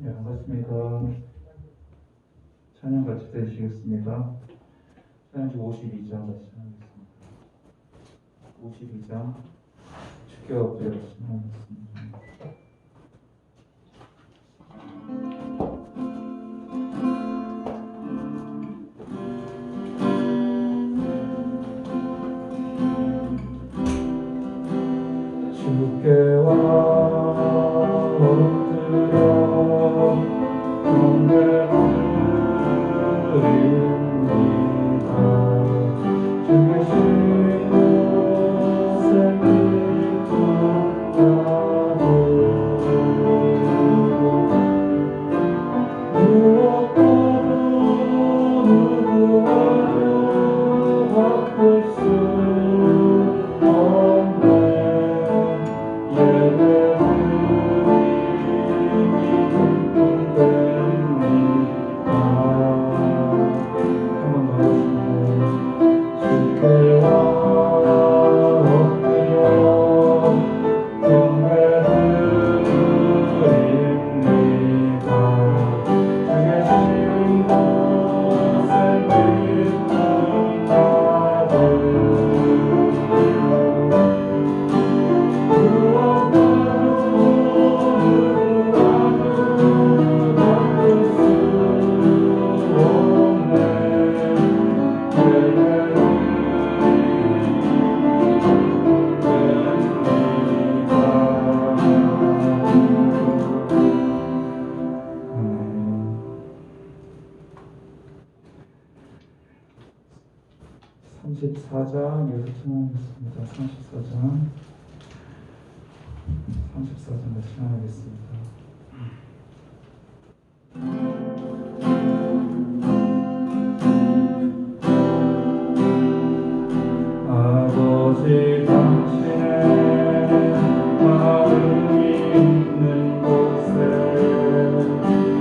네, 반갑습니다. 찬양 같이 드리시겠습니다. 찬양지 52장 같이 찬양하겠습니다. 52장 주께 엎드려 찬양하겠습니다. 주께와 엎드려 경배드립니다. 주 계신 곳에 무엇보다 누구와도 바꿀 수 찬양하겠습니다. 아버지 당신의 마음이 있는 곳에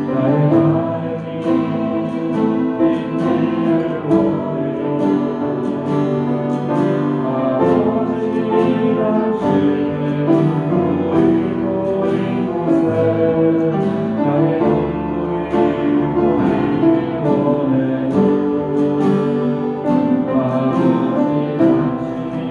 나의 마음이 있기를 원해요. 아버지 당신의 눈물이 보인 곳에 나의 눈물이 보이길 원해요. 아버지 당신이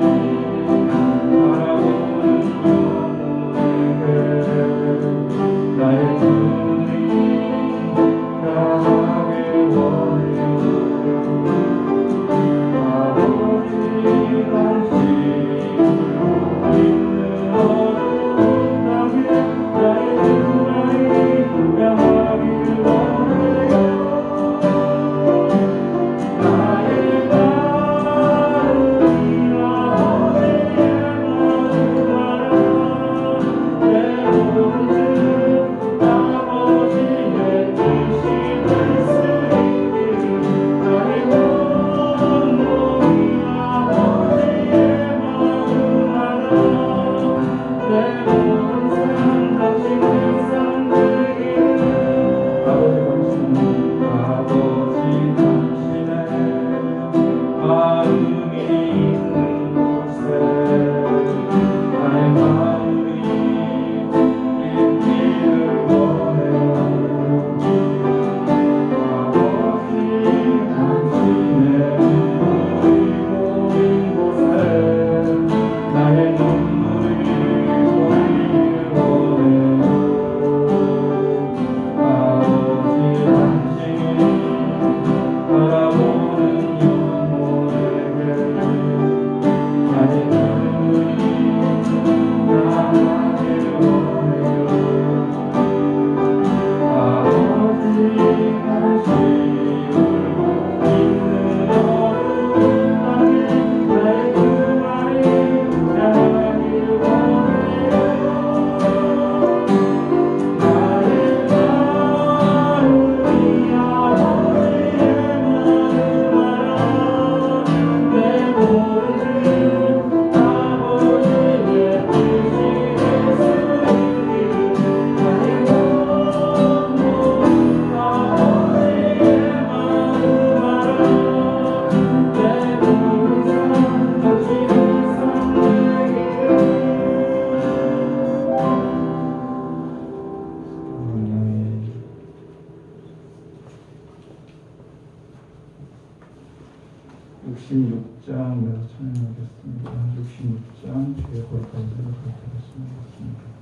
56장 주의 거룩한 이름을 부탁드리겠습니다.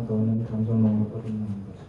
너는 감정 너무 버릇나는 것이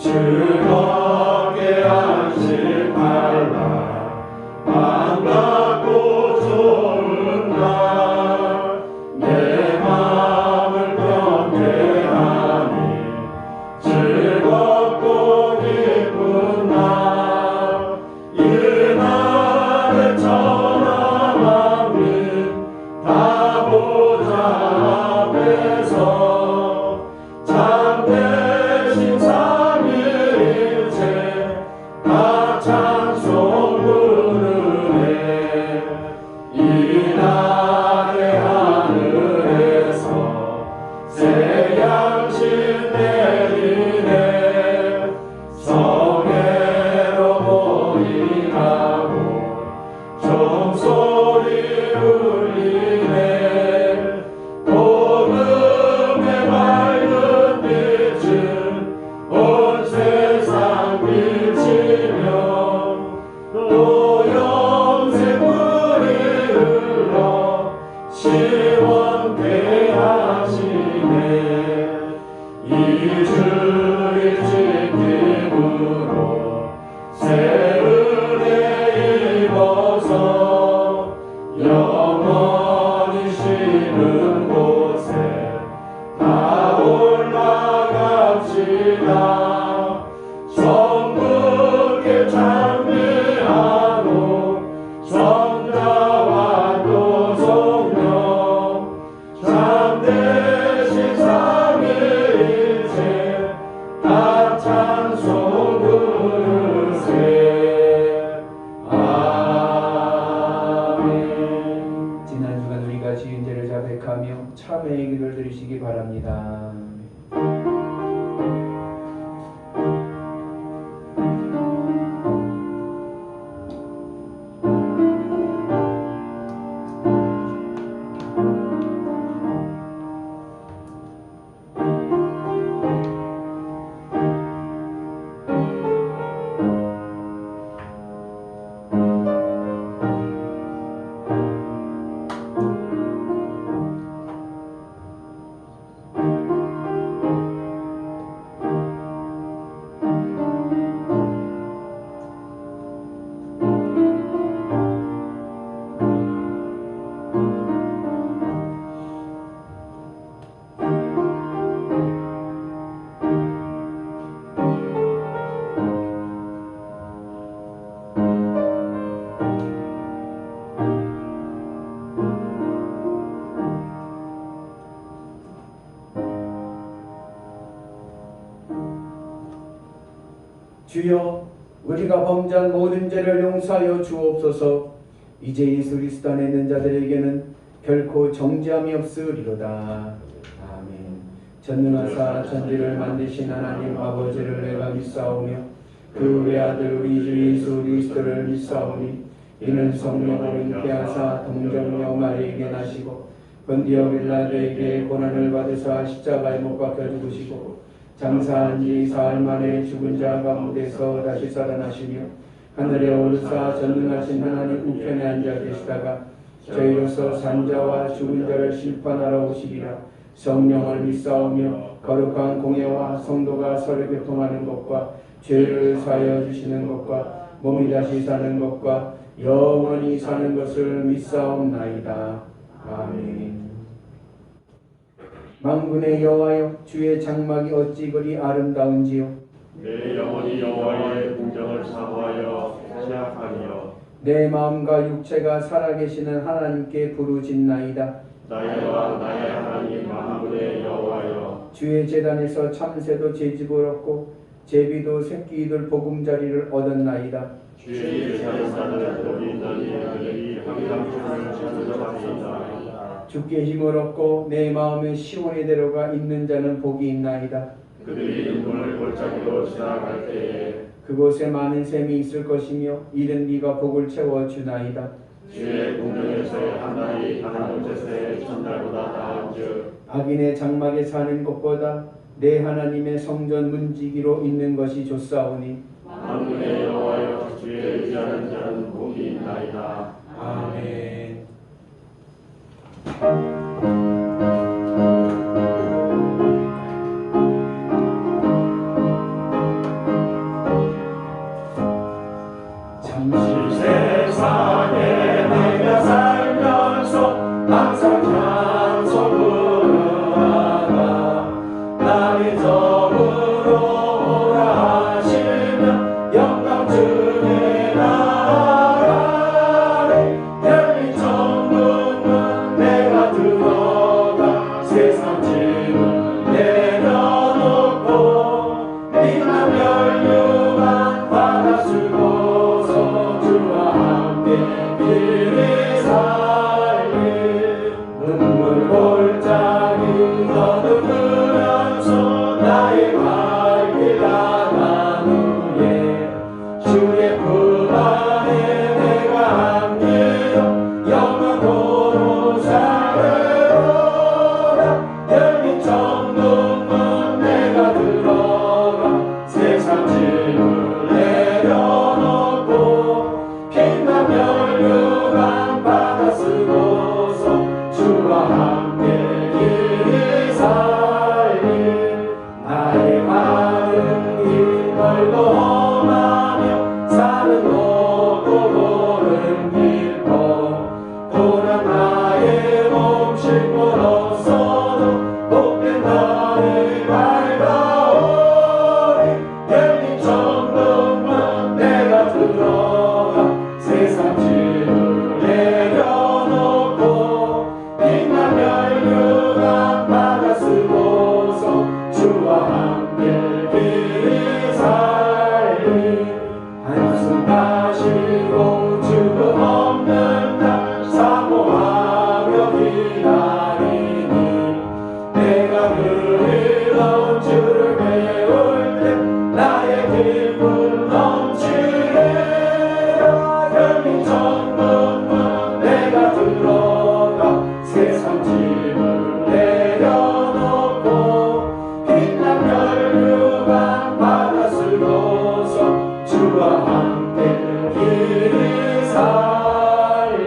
즐겁게 안식할 날 반갑고 좋은 날 내 마음을 경배하니 즐겁고 기쁜 날 이 날에 천하 만민 다 보좌 앞에서 참되신 삼위일체 다 찬송 부르네. 이 날에 하늘에서 새 양식 내리네. 성회로 모이라고 종소리 울리네. 복음의 밝은 빛은 온 세상 비치며 또 영생 물이 흘러 시원케 하시네. 이 주일 지킴으로 새 은혜 입어서 영원히 쉬는 곳에 다 올라갑시다. 성부께 찬미하고 성자와 또 성령 참되신 삼위일체 다 찬송 부르세. 아멘. 지난 주간 우리가 지은 죄를 자백하며 참회의 기도를 드리시기 바랍니다. 주여, 우리가 범죄한 모든 죄를 용서하여 주옵소서. 이제 예수 그리스도 안에 있는 자들에게는 결코 정죄함이 없으리로다. 아멘. 전능하사 천지를 만드신 하나님 아버지를 내가 믿사오며 그 외아들 우리 주 예수 그리스도를 믿사오니 이는 성령을 잉태하사 동정녀 마리에게 나시고 본디오 빌라도에게 고난을 받으사 십자가에 못 박혀 죽으시고 장사한 지 사흘 만에 죽은 자 가운데서 다시 살아나시며 하늘에 오르사 전능하신 하나님 우편에 앉아 계시다가 저희로서 산자와 죽은 자를 심판하러 오시리라. 성령을 믿사오며 거룩한 공예와 성도가 서로 교통하는 것과 죄를 사하여 주시는 것과 몸이 다시 사는 것과 영원히 사는 것을 믿사옵나이다. 아멘. 만군의 여호와여, 주의 장막이 어찌 그리 아름다운지요. 내 영혼이 여호와의 궁정을 사모하여 제약하니여 내 마음과 육체가 살아계시는 하나님께 부르짖나이다. 나의 나의 하나님 만군의 여호와여, 주의 제단에서 참새도 제집을 얻고 제비도 새끼들 보금자리를 얻었나이다. 주의 제사를 돌리더니 너희 항상 주를 찾으려니이다. 주께 힘을 얻고 내 마음의 시온의 대로가 있는 자는 복이 있나이다. 그들이 눈물을 골짜기로 지나갈 때에 그곳에 많은 샘이 있을 것이며 이른 네가 복을 채워주나이다. 주의 궁정에서의 한 날이 다른 곳에서의 천달보다 나은즉 악인의 장막에 사는 것보다 내 하나님의 성전 문지기로 있는 것이 좋사오니 만군의 여호와여, 주의 의지하는 자는 복이 있나이다. 아멘. 얼굴 험하며 산은 높고 고른 깊어 고난 나의 몸 쉴 곳 없어도 복된 나를 밝아오리 열린 천국문 내가 들어가 세상 짐을 내려놓고 빛난 멸류관 바다 쓰고서 주와 함께 길이 살리 한숨 다시고 죽음 없는 날 사모하며 기다리니 내가 그리운 주를 배울 때 나의 기쁨 넘치리라 열린 천국문 내가 들어가 세상 짐을 내려놓고 빛난 멸류관 바다 쓰고서 주와 함께 길이 살리.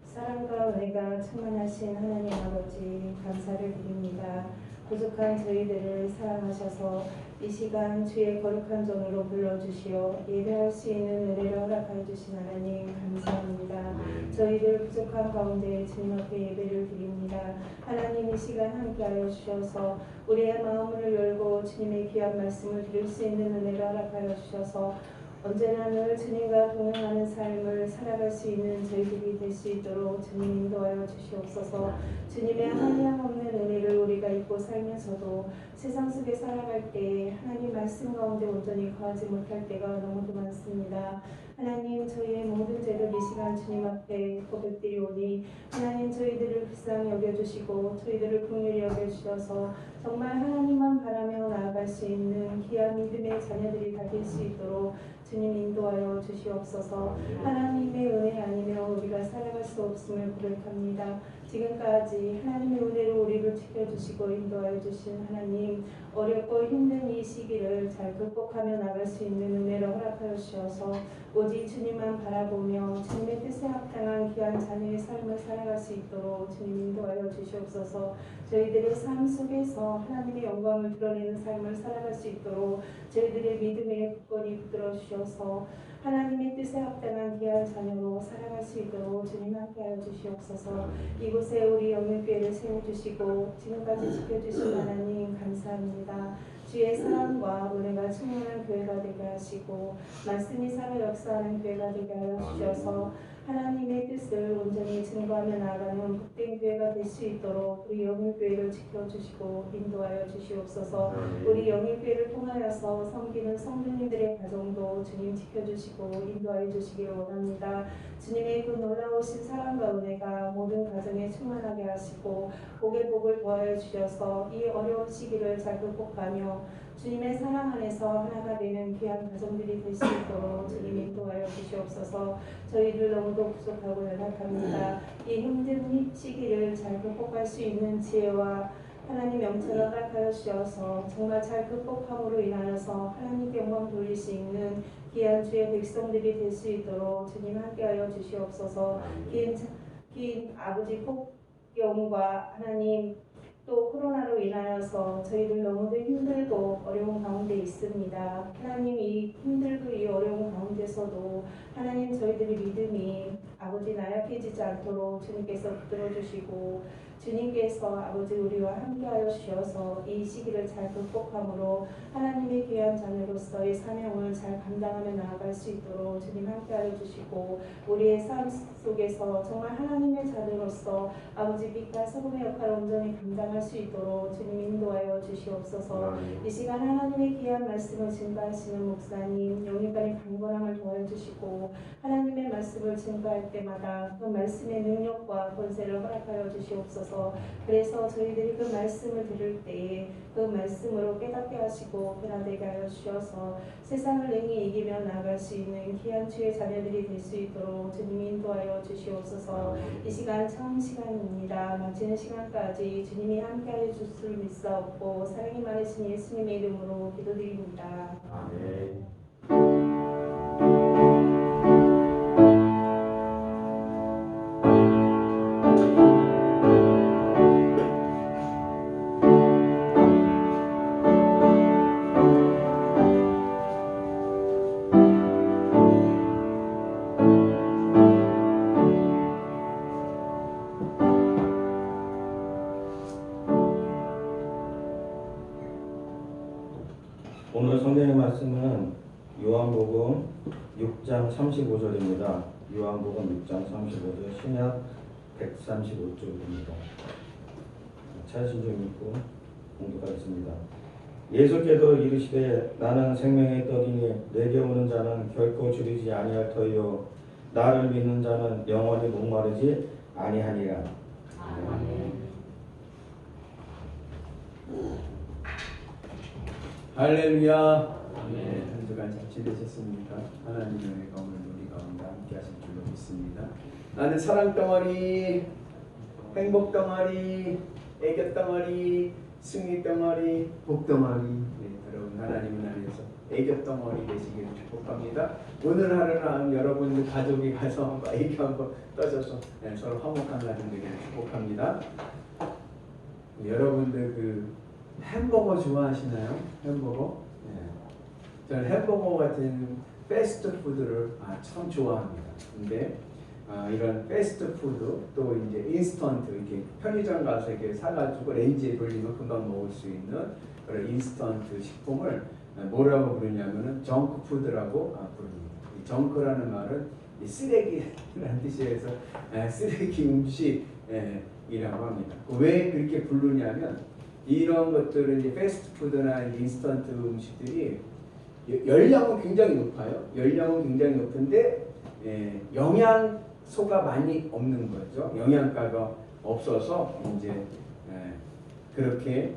사랑과 은혜가 충만하신 하나님 아버지 감사를 드립니다. 부족한 저희들을 사랑하셔서 이 시간 주의 거룩한 종으로 불러주시어 예배할 수 있는 은혜를 허락하여 주신 하나님 감사합니다. 저희들 부족한 가운데 주님 앞에 예배를 드립니다. 하나님 이 시간 함께하여 주셔서 우리의 마음을 열고 주님의 귀한 말씀을 들을 수 있는 은혜를 허락하여 주셔서 언제나 늘 주님과 동행하는 삶을 살아갈 수 있는 저희들이 될 수 있도록 주님 인도하여 주시옵소서. 주님의 한량없는 은혜를 우리가 잊고 살면서도 세상 속에 살아갈 때 하나님 말씀 가운데 온전히 거하지 못할 때가 너무도 많습니다. 하나님 저희의 모든 죄를 이 시간 주님 앞에 고백드리오니 하나님 저희들을 불쌍히 여겨주시고 저희들을 긍휼히 여겨주셔서 정말 하나님만 바라며 나아갈 수 있는 귀한 믿음의 자녀들이 다 될 수 있도록 주님 인도하여 주시옵소서. 하나님의 은혜 아니면 우리가 살아갈 수 없음을 고백합니다. 지금까지 하나님의 은혜로 우리를 지켜주시고 인도하여 주신 하나님, 어렵고 힘든 이 시기를 잘 극복하며 나갈 수 있는 은혜를 허락하여 주셔서 오직 주님만 바라보며 주님의 뜻에 합당한 귀한 자녀의 삶을 살아갈 수 있도록 주님 인도하여 주시옵소서. 저희들의 삶 속에서 하나님의 영광을 드러내는 삶을 살아갈 수 있도록 저희들의 믿음의 굳건히 붙들어 주셔서 하나님의 뜻에 합당한 귀한 자녀로 살아갈 수 있도록 주님 함께하여 주시옵소서. 이곳에 우리 영육교회를 세워주시고 지금까지 지켜주신 하나님 감사합니다. 주의 사랑과 은혜가 충만한 교회가 되게 하시고 말씀이 살아 역사하는 교회가 되게 하여 주셔서 하나님의 뜻을 온전히 증거하며 나아가는 복된 교회가 될 수 있도록 우리 영육교회를 지켜주시고 인도하여 주시옵소서. 우리 영육교회를 통하여서 섬기는 성도님들의 가정도 주님 지켜주시고 인도하여 주시기를 원합니다. 주님의 그 놀라우신 사랑과 은혜가 모든 가정에 충만하게 하시고 복의 복을 더하여 주셔서 이 어려운 시기를 잘 극복하며 주님의 사랑 안에서 하나가 되는 귀한 가정들이 될 수 있도록 주님 인도하여 주시옵소서. 저희들 너무도 부족하고 연약합니다. 이 힘든 시기를 잘 극복할 수 있는 지혜와 하나님 영천을 허락하여 주셔서 정말 잘 극복함으로 인하여서 하나님께 영광 돌릴 수 있는 귀한 주의 백성들이 될 수 있도록 주님 함께하여 주시옵소서. 긴 아버지 폭염과 하나님 또 코로나로 인하여서 저희들 너무도 힘들고 어려운 가운데 있습니다. 하나님 이 힘들고 이 어려운 가운데서도 하나님 저희들의 믿음이 아버지 나약해지지 않도록 주님께서 붙들어주시고 주님께서 아버지 우리와 함께하여 주셔서 이 시기를 잘 극복함으로 하나님의 귀한 자녀로서의 사명을 잘 감당하며 나아갈 수 있도록 주님 함께하여 주시고 우리의 삶 속에서 정말 하나님의 자녀로서 아버지 빛과 소금의 역할을 온전히 감당할 수 있도록 주님 인도하여 주시옵소서. 이 시간 하나님의 귀한 말씀을 증거하시는 목사님 영육간의 강건함을 도와여 주시고 하나님의 말씀을 증거할 때마다 그 말씀의 능력과 권세를 허락하여 주시옵소서. 그래서 저희들이 그 말씀을 들을 때에 그 말씀으로 깨닫게 하시고 변화되게 하여 주셔서 세상을 능히 이기며 나아갈 수 있는 귀한 주의 자녀들이 될 수 있도록 주님 인도하여 주시옵소서. 이 시간 처음 시간입니다. 마치는 시간까지 주님이 함께하여 주실 믿사옵고 사랑이 많으신 예수님의 이름으로 기도드립니다. 아멘. 6장 35절입니다. 요한복음 6장 35절 신약 135쪽입니다. 찾으신 줄 믿고 공독하겠습니다. 예수께서 이르시되 나는 생명의 떡이니 내게 오는 자는 결코 줄이지 아니할 터이요 나를 믿는 자는 영원히 목마르지 아니하니라. 할렐루야. 한 주간 잘 지내셨습니까? 하나님의 은혜가 오늘 우리 가운데 함께 하실 줄로 믿습니다. 나는 사랑 덩어리, 행복 덩어리, 애교 덩어리, 승리 덩어리, 복 덩어리. 여러분 하나님은 안에서 애교 덩어리 되시기를 축복합니다. 오늘 하루는 여러분 가족이 가서 한번 애교 한번 떠셔서 서로 화목한 날이 되기를 축복합니다. 여러분들 그 햄버거 좋아하시나요? 햄버거? 저는 햄버거 같은 패스트푸드를 참 좋아합니다. 근데 이런 패스트푸드 또 이제 인스턴트 이렇게 편의점 가서 이렇게 사가지고 렌지에 돌리면 금방 먹을 수 있는 그런 인스턴트 식품을 뭐라고 부르냐면은 정크푸드라고 부릅니다. 이 정크라는 말은 이 쓰레기라는 뜻이어서 쓰레기 음식이라고 합니다. 왜 그렇게 부르냐면 이런 것들은 이제 패스트푸드나 인스턴트 음식들이 열량은 굉장히 높아요. 열량은 굉장히 높은데 영양소가 많이 없는 거죠. 영양가가 없어서 이제 그렇게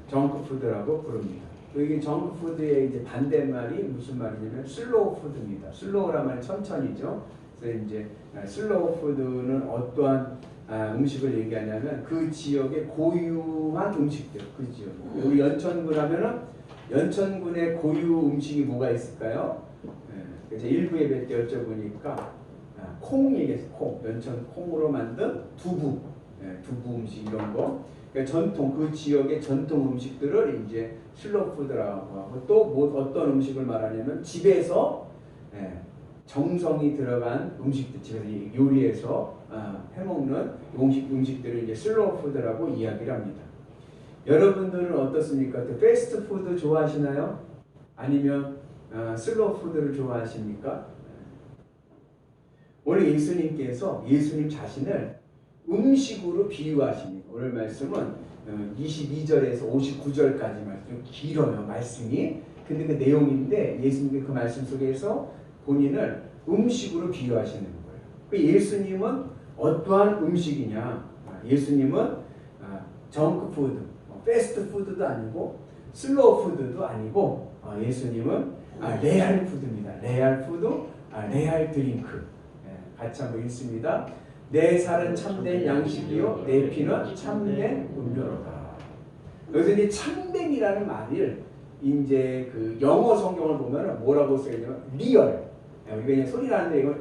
정크푸드라고 부릅니다. 이게 정크푸드의 이제 반대말이 무슨 말이냐면 슬로우 푸드입니다. 슬로우란 말은 천천히죠. 그래서 이제 슬로우 푸드는 어떠한 음식을 얘기하냐면 그 지역의 고유한 음식들, 그 지역. 우리 연천군 하면은 연천군의 고유 음식이 뭐가 있을까요? 그래서 일부 예배 때 여쭤보니까 콩 얘기했어요. 콩, 연천 콩으로 만든 두부, 두부 음식 이런 거. 그러니까 전통 그 지역의 전통 음식들을 이제 슬로우 푸드라고 하고 또 뭐 어떤 음식을 말하냐면 집에서 정성이 들어간 음식들, 집에서 요리해서 해먹는 음식들을 이제 슬로우 푸드라고 이야기를 합니다. 여러분들은 어떻습니까? 패스트푸드 좋아하시나요? 아니면 슬로우 푸드를 좋아하십니까? 오늘 예수님께서 예수님 자신을 음식으로 비유하십니다. 오늘 말씀은 22절에서 59절까지 말씀 좀 길어요. 말씀이. 근데 그 내용인데 예수님이 그 말씀 속에서 본인을 음식으로 비유하시는 거예요. 그 예수님은 어떠한 음식이냐? 예수님은 정크푸드, 패스트푸드도 아니고 슬로우 푸드도 아니고 예수님은 레알 푸드입니다. 레알 푸드, 레알 드링크. 같이 한번 읽습니다. 내 살은 참된 양식이요, 내 피는 참된 음료로다. 여기서 이제 참된이라는 말을 이제 그 영어 성경을 보면 뭐라고 써있냐면 리얼. 우리가 그냥 소리 나는데 이건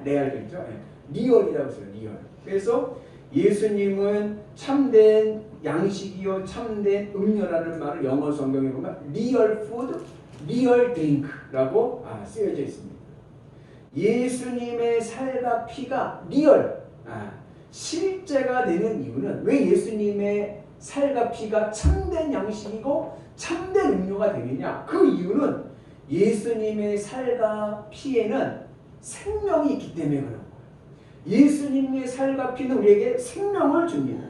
레알이죠. 리얼이라고 써요. 리얼. 그래서 예수님은 참된 양식이요, 참된 음료라는 말을 영어 성경에 보면 리얼 푸드, 리얼 드링크라고 쓰여져 있습니다. 예수님의 살과 피가 리얼, 실제가 되는 이유는 왜 예수님의 살과 피가 참된 양식이고 참된 음료가 되느냐? 그 이유는 예수님의 살과 피에는 생명이 있기 때문에 그런 거예요. 예수님의 살과 피는 우리에게 생명을 줍니다.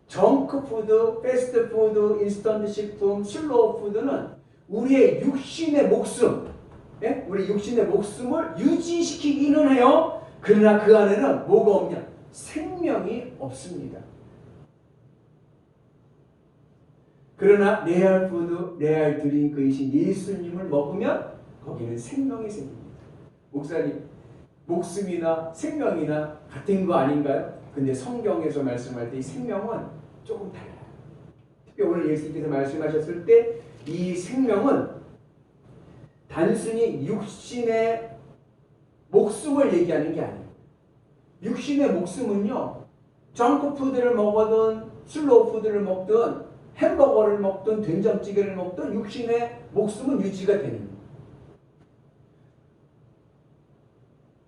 정크푸드, 패스트푸드, 인스턴트 식품, 슬로우 푸드는 우리의 육신의 목숨, 우리 육신의 목숨을 유지시키기는 해요. 그러나 그 안에는 뭐가 없냐? 생명이 없습니다. 그러나 레알 푸드, 레알 드링크이신 예수님을 먹으면 거기는 생명이 생깁니다. 목사님, 목숨이나 생명이나 같은 거 아닌가요? 근데 성경에서 말씀할 때 이 생명은 조금 달라요. 특히 오늘 예수님께서 말씀하셨을 때 이 생명은 단순히 육신의 목숨을 얘기하는 게 아니에요. 육신의 목숨은요, 정크푸드를 먹어든 슬로우 푸드를 먹든 햄버거를 먹든 된장찌개를 먹든 육신의 목숨은 유지가 되는 거예요.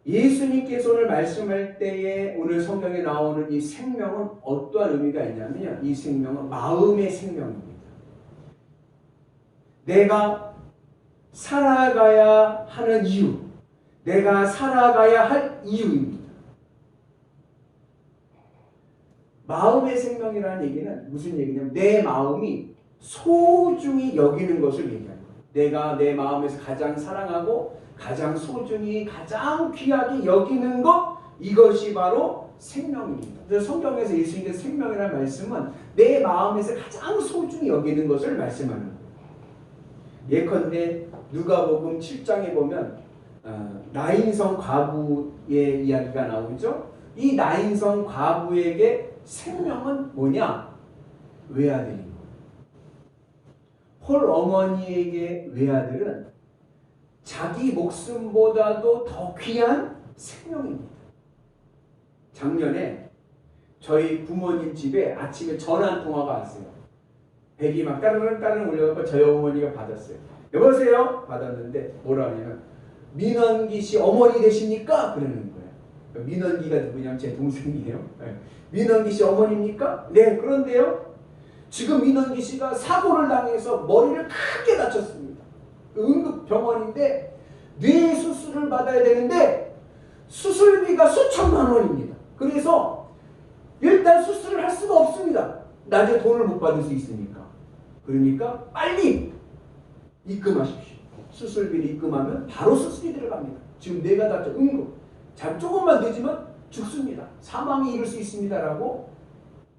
예수님께서 오늘 말씀할 때에 오늘 성경에 나오는 이 생명은 어떠한 의미가 있냐면 이 생명은 마음의 생명입니다. 내가 살아가야 하는 이유, 내가 살아가야 할 이유입니다. 마음의 생명이라는 얘기는 무슨 얘기냐면 내 마음이 소중히 여기는 것을 얘기하는 거예요. 내가 내 마음에서 가장 사랑하고 가장 소중히 가장 귀하게 여기는 것, 이것이 바로 생명입니다. 그래서 성경에서 예수님께서 생명이라는 말씀은 내 마음에서 가장 소중히 여기는 것을 말씀하는 거예요. 예컨대 누가복음 7장에 보면 나인성 과부의 이야기가 나오죠. 이 나인성 과부에게 생명은 뭐냐? 외아들입니다. 홀 어머니에게 외아들은 자기 목숨보다도 더 귀한 생명입니다. 작년에 저희 부모님 집에 아침에 전화 한 통화가 왔어요. 백이 막 따르릉 울려갖고 저희 어머니가 받았어요. 여보세요? 받았는데 뭐라 하냐면 민원기 씨 어머니 되십니까? 그러는 거예요. 민원기가 누구냐면 제 동생이에요. 민원기 씨 어머니입니까? 네, 그런데요. 지금 민원기 씨가 사고를 당해서 머리를 크게 다쳤습니다. 응급병원인데 뇌 수술을 받아야 되는데 수술비가 수천만 원입니다. 그래서 일단 수술을 할 수가 없습니다. 나중에 돈을 못 받을 수 있으니까. 그러니까 빨리 입금하십시오. 수술비를 입금하면 바로 수술이 들어갑니다. 지금 뇌가 다쳐 응급. 잘 조금만 늦으면 죽습니다. 사망에 이를 수 있습니다라고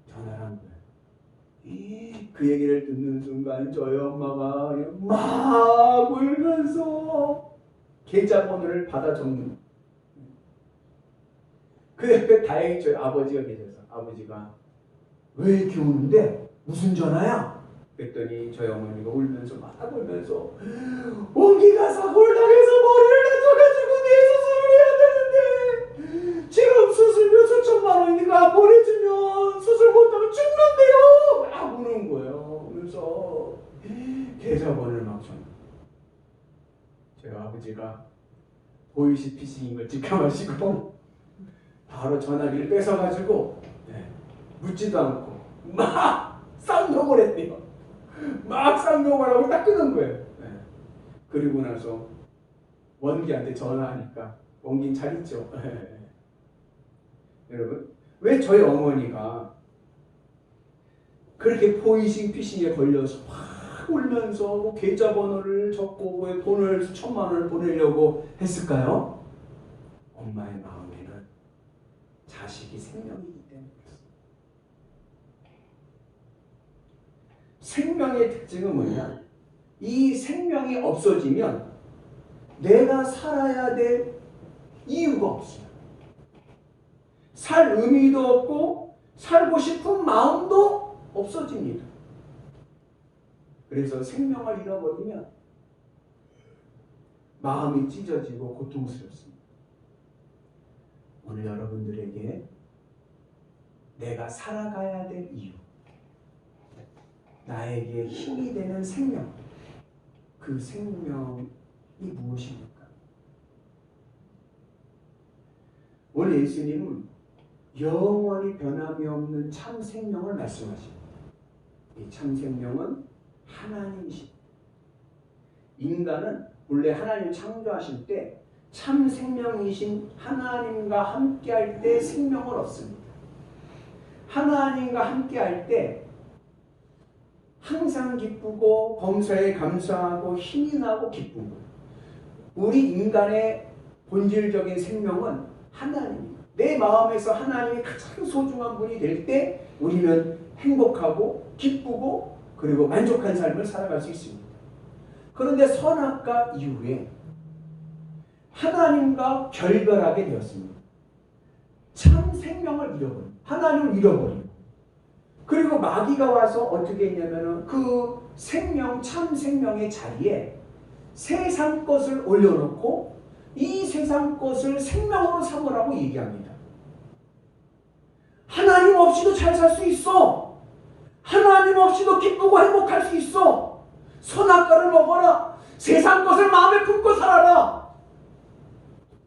전화를 한 거예요. 그 얘기를 듣는 순간 저희 엄마가 막 울면서 계좌번호를 받아 적는. 그 옆에 다행히 저희 아버지가 계셔서 아버지가 왜 이렇게 우는데? 무슨 전화야? 그랬더니 저희 어머니가 울면서 막 울면서 옹기가 사고를 당해서 머리를 다쳐가지고 뇌 수술을 해야 되는데 지금 수술료 수천만 원이니까 보내주면 수술 못하면 죽는데요. 막 우는 거예요. 그래서 계좌번호를 막 줬는데 제가 아버지가 보이시피싱인 걸 직감하시고 바로 전화기를 뺏어가지고 묻지도 않고 막 쌍욕을 했대요. 막 쌍욕을 하고 딱 끄는 거예요. 그리고 나서 원기한테 전화하니까 원기는 잘 있죠. 여러분, 왜 저희 어머니가 그렇게 포이싱 피싱에 걸려서 막 울면서 계좌번호를 적고 왜 돈을 수천만 원을 보내려고 했을까요? 엄마의 마음에는 자식이 생명이기 때문에 그렇습니다. 생명의 특징은 뭐냐? 이 생명이 없어지면 내가 살아야 될 이유가 없어요. 살 의미도 없고 살고 싶은 마음도 없어집니다. 그래서 생명을 잃어버리면 마음이 찢어지고 고통스럽습니다. 오늘 여러분들에게 내가 살아가야 될 이유, 나에게 힘이 되는 생명, 그 생명이 무엇입니까? 오늘 예수님은 영원히 변함이 없는 참 생명을 말씀하십니다. 이 참 생명은 하나님이십니다. 인간은 원래 하나님 창조하실 때 참 생명이신 하나님과 함께할 때 생명을 얻습니다. 하나님과 함께할 때 항상 기쁘고 범사에 감사하고 힘이 나고 기쁘고, 우리 인간의 본질적인 생명은 하나님입니다. 내 마음에서 하나님이 가장 소중한 분이 될 때 우리는 행복하고 기쁘고 그리고 만족한 삶을 살아갈 수 있습니다. 그런데 선악과 이후에 하나님과 결별하게 되었습니다. 참 생명을 잃어버립니다. 하나님을 잃어버리고, 그리고 마귀가 와서 어떻게 했냐면 그 생명, 참 생명의 자리에 세상 것을 올려놓고 이 세상 것을 생명으로 삼으라고 얘기합니다. 하나님 없이도 잘 살 수 있어. 하나님 없이도 기쁘고 행복할 수 있어. 선악과를 먹어라. 세상 것을 마음에 품고 살아라.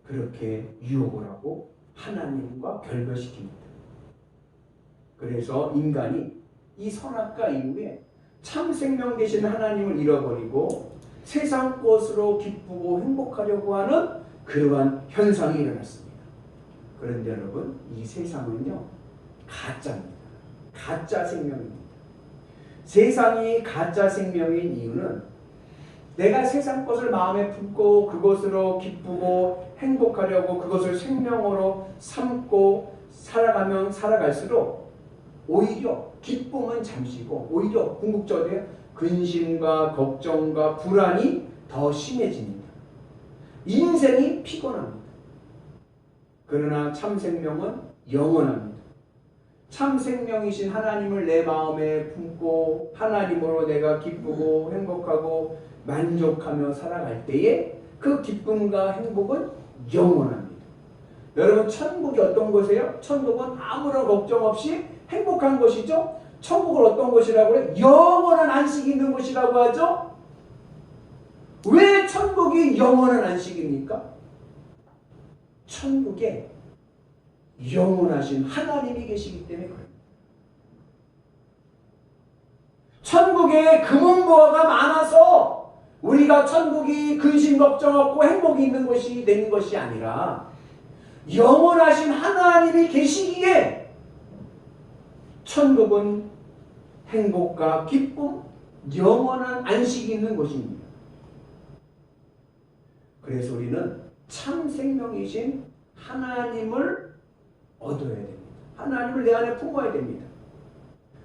그렇게 유혹을 하고 하나님과 결별시킵니다. 그래서 인간이 이 선악과 이후에 참 생명 되신 하나님을 잃어버리고 세상 것으로 기쁘고 행복하려고 하는 그러한 현상이 일어났습니다. 그런데 여러분, 이 세상은요, 가짜입니다. 가짜 생명입니다. 세상이 가짜 생명인 이유는 내가 세상 것을 마음에 품고 그것으로 기쁘고 행복하려고 그것을 생명으로 삼고 살아가면 살아갈수록 오히려 기쁨은 잠시고 오히려 궁극적으로 근심과 걱정과 불안이 더 심해집니다. 인생이 피곤합니다. 그러나 참 생명은 영원합니다. 참 생명이신 하나님을 내 마음에 품고 하나님으로 내가 기쁘고 행복하고 만족하며 살아갈 때에 그 기쁨과 행복은 영원합니다. 여러분, 천국이 어떤 곳이에요? 천국은 아무런 걱정 없이 행복한 곳이죠. 천국을 어떤 곳이라고 해요? 영원한 안식이 있는 곳이라고 하죠. 왜 천국이 영원한 안식입니까? 천국에 영원하신 하나님이 계시기 때문에 그래요. 천국에 금은보화가 많아서 우리가 천국이 근심 걱정 없고 행복이 있는 곳이 되는 것이 아니라 영원하신 하나님이 계시기에 천국은 행복과 기쁨, 영원한 안식이 있는 곳입니다. 그래서 우리는 참 생명이신 하나님을 얻어야 됩니다. 하나님을 내 안에 품어야 됩니다.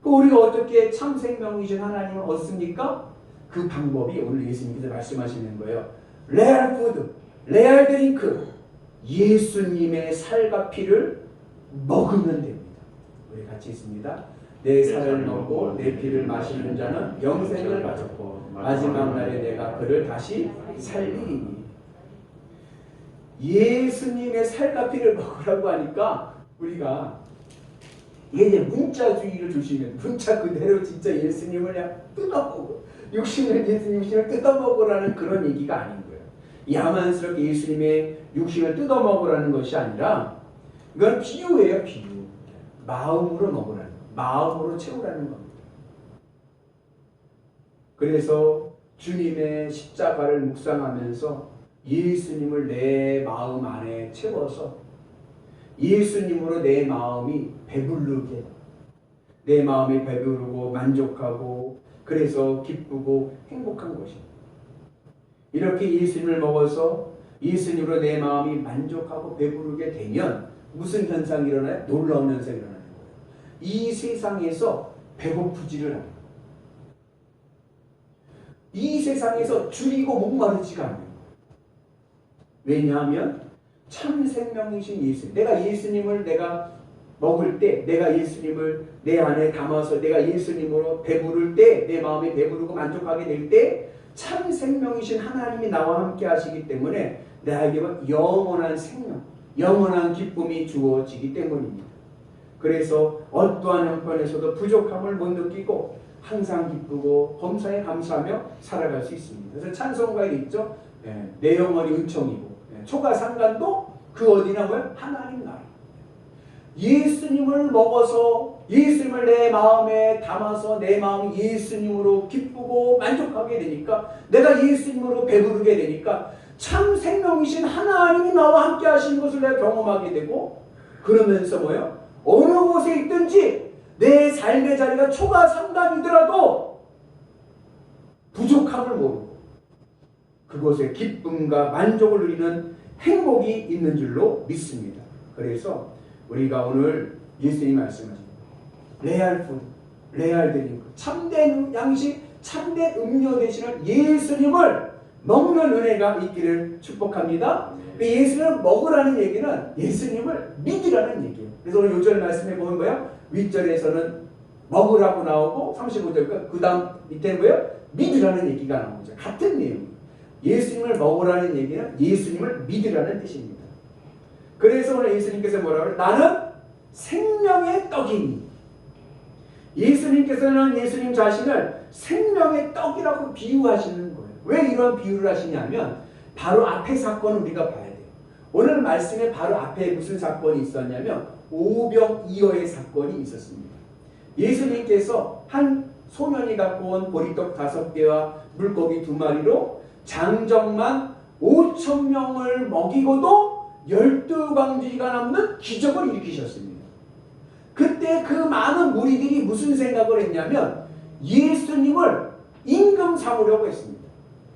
우리가 어떻게 참 생명이신 하나님을 얻습니까? 그 방법이 오늘 예수님께서 말씀하시는 거예요. 레알 푸드, 레알 드링크, 예수님의 살과 피를 먹으면 됩니다. 우리 같이 있습니다. 내 살을 먹고 내 피를 마시는 자는 영생을 가졌고 마지막 날에 내가 그를 다시 살리리니. 예수님의 살과 피를 먹으라고 하니까 우리가 이게 이제 문자주의를 조심해요. 문자 그대로 진짜 예수님을 그냥 뜯어먹고 육신을 예수님을 뜯어먹으라는 그런 얘기가 아닌 거예요. 야만스럽게 예수님의 육신을 뜯어먹으라는 것이 아니라 이건 비유예요. 비유. 마음으로 먹으라는 거예요. 마음으로 채우라는 겁니다. 그래서 주님의 십자가를 묵상하면서 예수님을 내 마음 안에 채워서 예수님으로 내 마음이 배부르게, 내 마음이 배부르고 만족하고 그래서 기쁘고 행복한 것입니다. 이렇게 예수님을 먹어서 예수님으로 내 마음이 만족하고 배부르게 되면 무슨 현상이 일어나요? 놀라운 현상이 일어나는 거예요. 이 세상에서 배고프지를 않아요. 이 세상에서 줄이고 목마르지가 않아요. 왜냐하면 참 생명이신 예수님, 내가 예수님을 내가 먹을 때, 내가 예수님을 내 안에 담아서 내가 예수님으로 배부를 때, 내 마음이 배부르고 만족하게 될 때 참 생명이신 하나님이 나와 함께 하시기 때문에 나에게는 영원한 생명, 영원한 기쁨이 주어지기 때문입니다. 그래서 어떠한 형편에서도 부족함을 못 느끼고 항상 기쁘고 범사에 감사하며 살아갈 수 있습니다. 그래서 찬송가에 있죠. 내 영혼이 은총이고 초가 상관도 그 어디나 뭐야? 하나님 나라. 예수님을 먹어서 예수님을 내 마음에 담아서 내 마음이 예수님으로 기쁘고 만족하게 되니까 내가 예수님으로 배부르게 되니까 참 생명이신 하나님이 나와 함께 하시는 것을 내가 경험하게 되고 그러면서 뭐예요? 어느 곳에 있든지 내 삶의 자리가 초가 상단이더라도 부족함을 모르고 그곳에 기쁨과 만족을 누리는 행복이 있는 줄로 믿습니다. 그래서 우리가 오늘 예수님이 말씀하신 레알 푸드, 레알 드링크, 참된 양식, 참된 음료 되시는 예수님을 먹는 은혜가 있기를 축복합니다. 예수님을 먹으라는 얘기는 예수님을 믿으라는 얘기예요. 그래서 오늘 요절 말씀해 보면 뭐예요? 윗절에서는 먹으라고 나오고 35절 그 다음 밑에는 뭐예요? 믿으라는 얘기가 나오죠. 같은 내용이에요. 예수님을 먹으라는 얘기는 예수님을 믿으라는 뜻입니다. 그래서 오늘 예수님께서 뭐라고 해요? 나는 생명의 떡이니. 예수님께서는 예수님 자신을 생명의 떡이라고 비유하시는 거예요. 왜 이런 비유를 하시냐면 바로 앞에 사건을 우리가 봐야 돼요. 오늘 말씀에 바로 앞에 무슨 사건이 있었냐면 오병이어의 사건이 있었습니다. 예수님께서 한 소년이 갖고 온 보리떡 5개와 물고기 2마리로 장정만 5,000명을 먹이고도 12광주리가 남는 기적을 일으키셨습니다. 그때 그 많은 무리들이 무슨 생각을 했냐면 예수님을 임금 삼으려고 했습니다.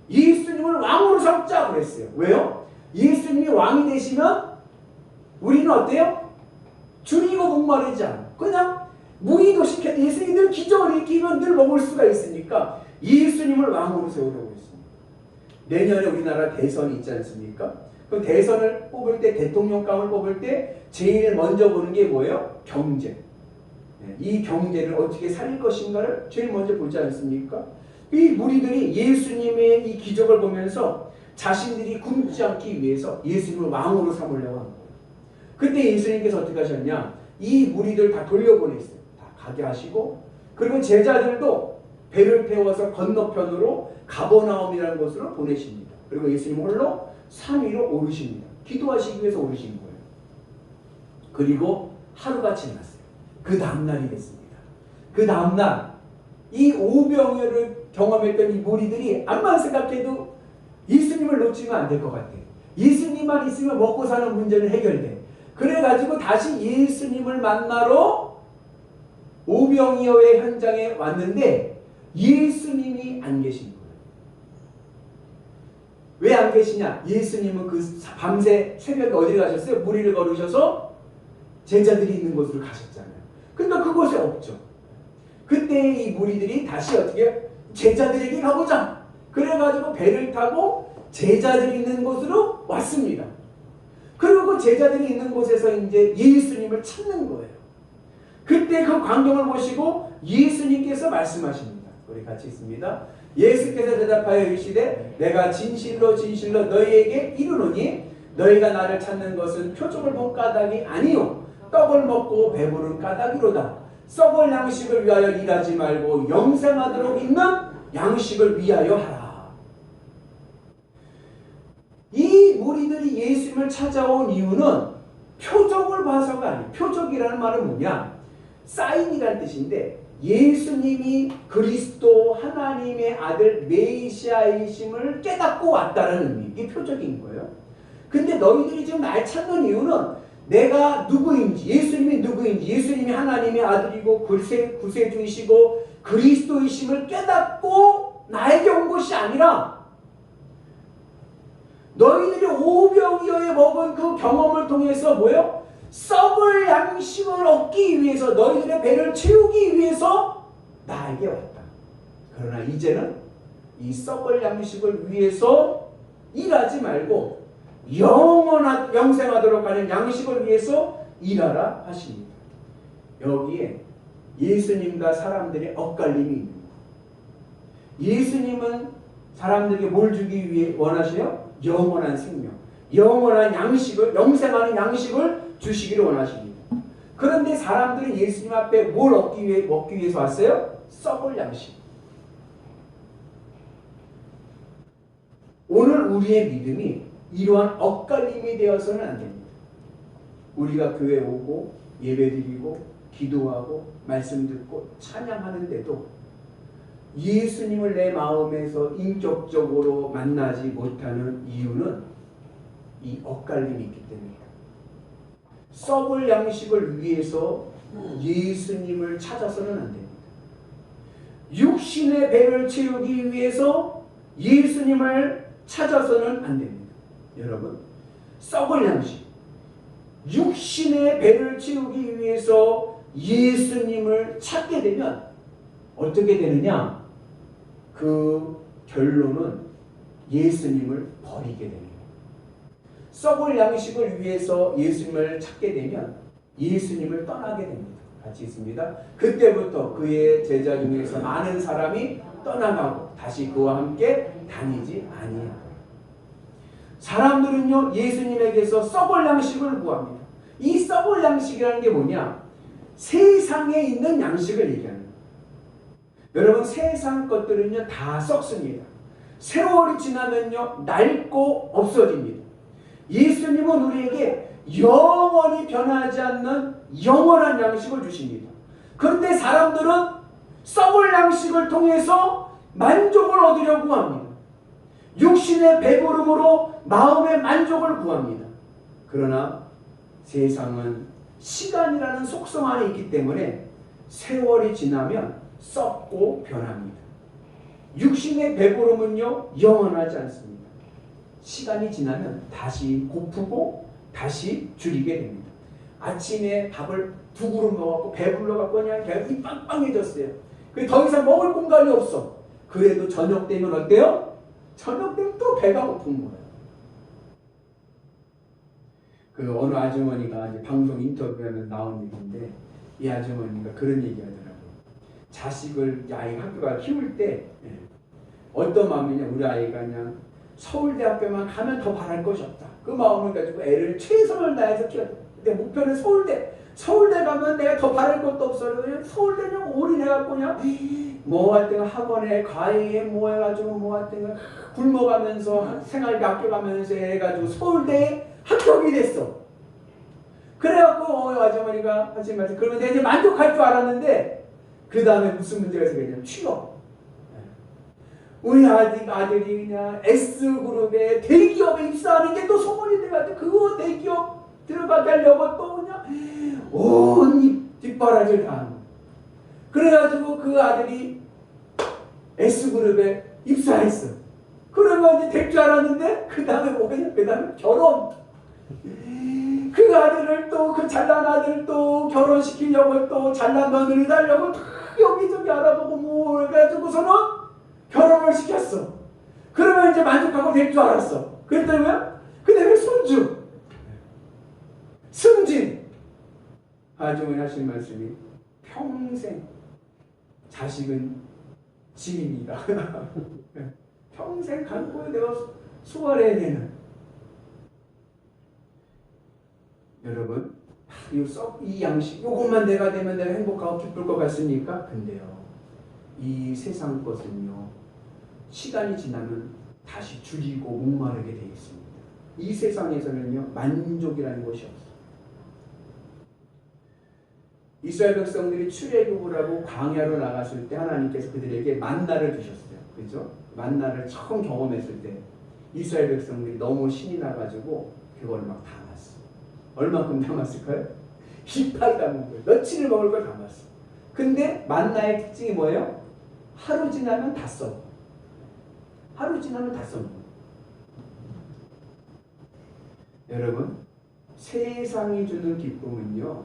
예수님을 왕으로 삼자 그랬어요. 왜요? 예수님이 왕이 되시면 우리는 어때요? 줄이고 목마르지 않아. 그냥 무리도 시켜 예수님이 늘 기적을 일으키면 늘 먹을 수가 있으니까 예수님을 왕으로 세우려고 했습니다. 내년에 우리나라 대선이 있지 않습니까? 그 대선을 뽑을 때 대통령감을 뽑을 때 제일 먼저 보는 게 뭐예요? 경제. 이 경제를 어떻게 살릴 것인가를 제일 먼저 보지 않습니까? 이 무리들이 예수님의 이 기적을 보면서 자신들이 굶지 않기 위해서 예수님을 왕으로 삼으려고 한 거예요. 그때 예수님께서 어떻게 하셨냐? 이 무리들 다 돌려보냈어요. 다 가게 하시고 그리고 제자들도 배를 태워서 건너편으로 가버나움이라는 곳으로 보내십니다. 그리고 예수님 홀로 산 위로 오르십니다. 기도하시기 위해서 오르신 거예요. 그리고 하루가 지났어요. 그 다음날이 됐습니다. 그 다음날 이 오병이어를 경험했던 이 무리들이 암만 생각해도 예수님을 놓치면 안 될 것 같아요. 예수님만 있으면 먹고 사는 문제는 해결돼. 그래가지고 다시 예수님을 만나러 오병이어의 현장에 왔는데 예수님이 안 계신 거예요. 왜 안 계시냐? 예수님은 그 밤새 새벽에 어디를 가셨어요? 무리를 걸으셔서 제자들이 있는 곳으로 가셨잖아요. 근데 그곳에 없죠. 그때 이 무리들이 다시 어떻게 제자들에게 가보자. 그래가지고 배를 타고 제자들이 있는 곳으로 왔습니다. 그리고 그 제자들이 있는 곳에서 이제 예수님을 찾는 거예요. 그때 그 광경을 보시고 예수님께서 말씀하십니다. 우리 같이 있습니다. 예수께서 대답하여 이르시되 내가 진실로 진실로 너희에게 이르노니 너희가 나를 찾는 것은 표적을 본 까닭이 아니요 떡을 먹고 배부른 까닭이로다. 썩을 양식을 위하여 일하지 말고 영생하도록 있는 양식을 위하여 하라. 이 무리들이 예수님을 찾아온 이유는 표적을 봐서가 아니에요. 표적이라는 말은 뭐냐? 사인이라는 뜻인데 예수님이 그리스도 하나님의 아들 메시아이심을 깨닫고 왔다는 의미. 이게 표적인 거예요. 근데 너희들이 지금 날 찾는 이유는 내가 누구인지, 예수님이 누구인지, 예수님이 하나님의 아들이고 구세주이시고 그리스도이심을 깨닫고 나에게 온 것이 아니라 너희들이 오병이어에 먹은 그 경험을 통해서 뭐예요? 썩을 양식을 얻기 위해서 너희들의 배를 채우기 위해서 나에게 왔다. 그러나 이제는 이 썩을 양식을 위해서 일하지 말고 영생하도록 하는 양식을 위해서 일하라 하십니다. 여기에 예수님과 사람들의 엇갈림이 있는 거예요. 예수님은 사람들에게 뭘 주기 위해 원하세요? 영원한 생명, 영원한 양식을, 영생하는 양식을 주시기를 원하십니다. 그런데 사람들은 예수님 앞에 뭘 먹기 위해서 왔어요? 썩을 양식. 오늘 우리의 믿음이 이러한 엇갈림이 되어서는 안 됩니다. 우리가 교회 오고 예배드리고 기도하고 말씀 듣고 찬양하는데도 예수님을 내 마음에서 인격적으로 만나지 못하는 이유는 이 엇갈림이 있기 때문입니다. 썩을 양식을 위해서 예수님을 찾아서는 안 됩니다. 육신의 배를 채우기 위해서 예수님을 찾아서는 안 됩니다. 여러분, 썩을 양식, 육신의 배를 채우기 위해서 예수님을 찾게 되면 어떻게 되느냐? 그 결론은 예수님을 버리게 됩니다. 썩을 양식을 위해서 예수님을 찾게 되면 예수님을 떠나게 됩니다. 같이 있습니다. 그때부터 그의 제자 중에서 많은 사람이 떠나가고 다시 그와 함께 다니지 아니하고 사람들은요 예수님에게서 썩을 양식을 구합니다. 이 썩을 양식이라는 게 뭐냐? 세상에 있는 양식을 얘기하는 거예요. 여러분 세상 것들은요 다 썩습니다. 세월이 지나면요 낡고 없어집니다. 예수님은 우리에게 영원히 변하지 않는 영원한 양식을 주십니다. 그런데 사람들은 썩을 양식을 통해서 만족을 얻으려고 합니다. 육신의 배부름으로 마음의 만족을 구합니다. 그러나 세상은 시간이라는 속성 안에 있기 때문에 세월이 지나면 썩고 변합니다. 육신의 배부름은요, 영원하지 않습니다. 시간이 지나면 다시 고프고 다시 줄이게 됩니다. 아침에 밥을 2그릇 먹었고 배불러갖고 그냥 입이 빵빵해졌어요. 더 이상 먹을 공간이 없어. 그래도 저녁 되면 어때요? 저녁 되면 또 배가 고픈 거예요. 그 어느 아주머니가 이제 방송 인터뷰하면 나온 얘기인데, 이 아주머니가 그런 얘기 하더라고요. 자식을 아이가 학교가 키울 때 어떤 마음이냐, 우리 아이가 그냥 서울대학교만 가면 더 바랄 것이 없다. 그 마음을 가지고 애를 최선을 다해서 키웠다. 근데 목표는 서울대 가면 내가 더 바랄 것도 없어. 그냥 서울대 그냥 올인해갖고 그냥 뭐 할 때가 학원에 과외에 뭐 해가지고 뭐 할 때가 굶어가면서 생활비 아껴가면서 해가지고 서울대에 합격이 됐어. 그래갖고 아주머니가 하신 말씀, 그러면 내가 이제 만족할 줄 알았는데 그 다음에 무슨 문제가 생겼냐면 취업. 우리 아들이 그냥 S그룹에 대기업에 입사하는 게 또 소문이 돼가지고 그거 대기업 들어가게 하려고 또 그냥 온 뒷바라지를 당하는 거예요. 그래가지고 그 아들이 S그룹에 입사했어. 그러면 이제 될 줄 알았는데 그 다음에 뭐냐? 그 다음에 결혼. 그 아들을 또 그 잘난 아들 또 결혼시키려고 또 잘난 며느리 달려고 다 여기저기 알아보고 뭐 해가지고서는 결혼을 시켰어. 그러면 이제 만족하고 될 줄 알았어. 그랬더니 뭐야? 그 다음에 손주, 승진. 아주머니 하신 말씀이 평생 자식은 짐입니다. 평생 간고에 내가 수월해야 되는. 여러분, 이 양식, 요것만 내가 되면 내가 행복하고 기쁠 것 같습니까? 근데요, 이 세상 것은요, 시간이 지나면 다시 줄이고 목마르게 되어 있습니다. 이 세상에서는요, 만족이라는 것이 없어요. 이스라엘 백성들이 출애굽을 하고 광야로 나갔을 때 하나님께서 그들에게 만나를 주셨어요. 그죠? 만나를 처음 경험했을 때 이스라엘 백성들이 너무 신이 나가지고 그걸 막 담았어. 얼마큼 담았을까요? 이파이 담은 거예요. 며칠을 먹을 걸 담았어. 근데 만나의 특징이 뭐예요? 하루 지나면 다 써. 하루 지나면 다 써. 여러분, 세상이 주는 기쁨은요,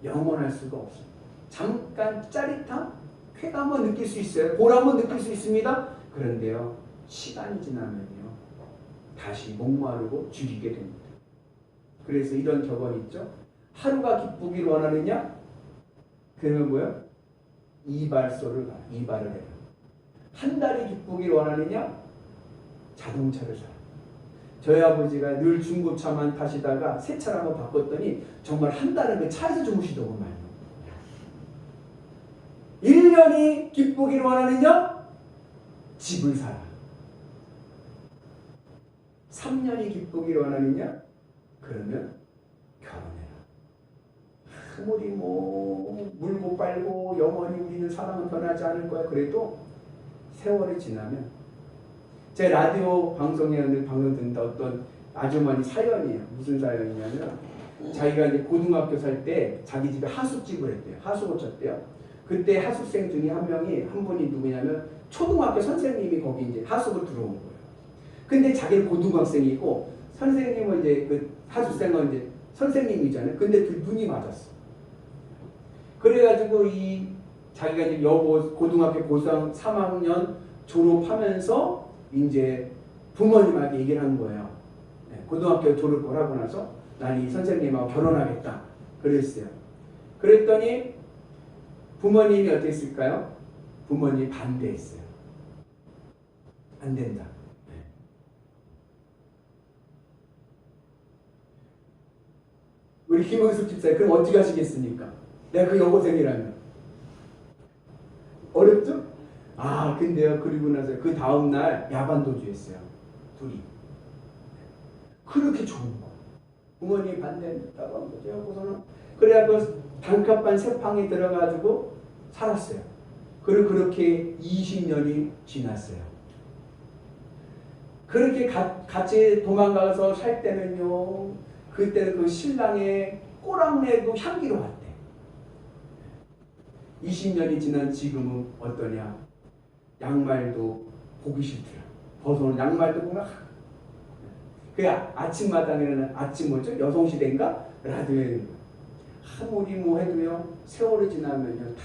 영원할 수가 없습니다. 잠깐 짜릿함, 쾌감은 느낄 수 있어요. 보람은 느낄 수 있습니다. 그런데요, 시간이 지나면요, 다시 목마르고 줄이게 됩니다. 그래서 이런 격언이 있죠. 하루가 기쁘기를 원하느냐? 그러면 뭐예요? 이발소를 가라. 이발을 해라. 한 달이 기쁘기를 원하느냐? 자동차를 사라. 저희 아버지가 늘 중고차만 타시다가 새 차를 한번 바꿨더니 정말 한 달은 그 차에서 주무시더구만요. 1년이 기쁘기를 원하느냐? 집을 사라. 3년이 기쁘기를 원하느냐? 그러면 결혼해라. 아무리 뭐 물고 빨고 영원히 우리는 사랑은 변하지 않을 거야. 그래도 세월이 지나면, 제 라디오 방송에 방송 듣는다 어떤 아주머니 사연이에요. 무슨 사연이냐면, 자기가 이제 고등학교 살 때 자기 집에 하숙집을 했대요. 하숙을 쳤대요. 그때 하숙생 중에 한 분이 누구냐면 초등학교 선생님이 거기 이제 하숙을 들어온 거예요. 근데 자기는 고등학생이고 선생님은 이제 그 하숙생은 이제 선생님이잖아요. 근데 그 눈이 맞았어. 그래가지고 자기가 이제 고등학교 고3 3학년 졸업하면서 이제 부모님한테 얘기를 한 거예요. 고등학교 졸업을 하고 나서 난 이 선생님하고 결혼하겠다 그랬어요. 그랬더니 부모님이 어떻게 했을까요? 부모님이 반대했어요. 안 된다. 우리 김원숙 집사님, 그럼 어떻게 하시겠습니까? 내가 그 여고생이라면. 어렵죠? 근데요, 그리고 나서 그 다음날 야반도주 했어요. 둘이. 그렇게 좋은 거. 부모님이 반대했다고 한 거죠. 그래갖고 단칸방 세 방에 들어가지고 살았어요. 그리고 그렇게 20년이 지났어요. 그렇게 같이 도망가서 살 때는요, 그때 그 신랑의 꼬랑내도 향기로 왔대. 20년이 지난 지금은 어떠냐? 양말도 보기 싫더라. 벗어놓은 양말도 보면 그 아침마당에는 아침 뭐죠? 여성시대인가? 라디오에 아무리 뭐 해도요, 세월이 지나면요 다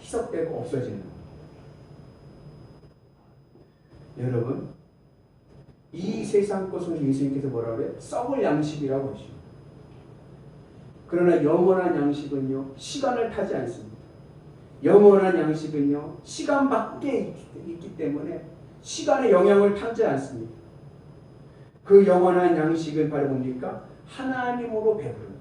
희석되고 없어지는 거예요. 여러분, 이 세상 것은 예수님께서 뭐라고 그래요? 썩을 양식이라고 하시죠. 그러나 영원한 양식은요, 시간을 타지 않습니다. 영원한 양식은요, 시간 밖에 있기 때문에 시간의 영향을 타지 않습니다. 그 영원한 양식은 바로 뭡니까? 하나님으로 배부른,